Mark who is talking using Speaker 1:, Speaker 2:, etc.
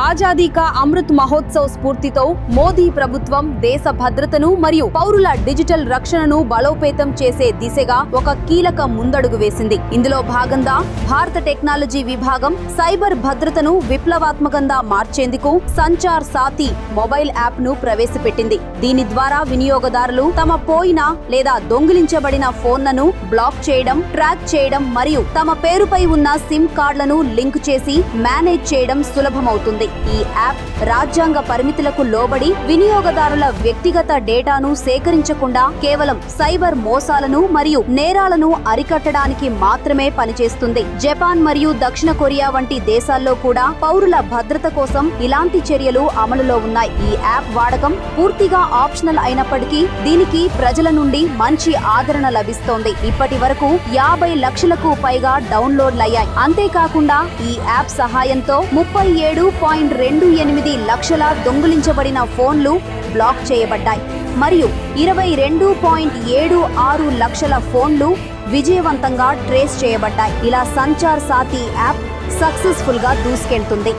Speaker 1: ఆజాదీ కా అమృత్ మహోత్సవ్ స్ఫూర్తితో మోదీ ప్రభుత్వం దేశ భద్రతను మరియు పౌరుల డిజిటల్ రక్షణను బలోపేతం చేసే దిశగా ఒక కీలక ముందడుగు వేసింది. ఇందులో భాగంగా భారత టెక్నాలజీ విభాగం సైబర్ భద్రతను విప్లవాత్మకంగా మార్చేందుకు సంచార్ సాథీ మొబైల్ యాప్ ను ప్రవేశపెట్టింది. దీని ద్వారా వినియోగదారులు తమ పోయిన లేదా దొంగిలించబడిన ఫోన్లను బ్లాక్ చేయడం, ట్రాక్ చేయడం మరియు తమ పేరుపై ఉన్న సిమ్ కార్డులను లింక్ చేసి మేనేజ్ చేయడం సులభమవుతుంది. ఈ యాప్ రాజ్యాంగ పరిమితులకు లోబడి వినియోగదారుల వ్యక్తిగత డేటాను సేకరించకుండా కేవలం సైబర్ మోసాలను మరియు నేరాలను అరికట్టడానికి మాత్రమే పనిచేస్తుంది. జపాన్ మరియు దక్షిణ కొరియా వంటి దేశాల్లో కూడా పౌరుల భద్రత కోసం ఇలాంటి చర్యలు అమలులో ఉన్నాయి. ఈ యాప్ వాడకం పూర్తిగా ఆప్షనల్ అయినప్పటికీ దీనికి ప్రజల నుండి మంచి ఆదరణ లభిస్తోంది. ఇప్పటి వరకు 50 లక్షలకు పైగా డౌన్లోడ్లయ్యాయి. అంతేకాకుండా ఈ యాప్ సహాయంతో 37.28 లక్షల దొంగిలించబడిన ఫోన్లు బ్లాక్ చేయబడ్డాయి మరియు 22.76 లక్షల ఫోన్లు విజయవంతంగా ట్రేస్ చేయబడ్డాయి. ఇలా సంచార్ సాథీ యాప్ సక్సెస్ఫుల్ గా దూసుకెళ్తుంది.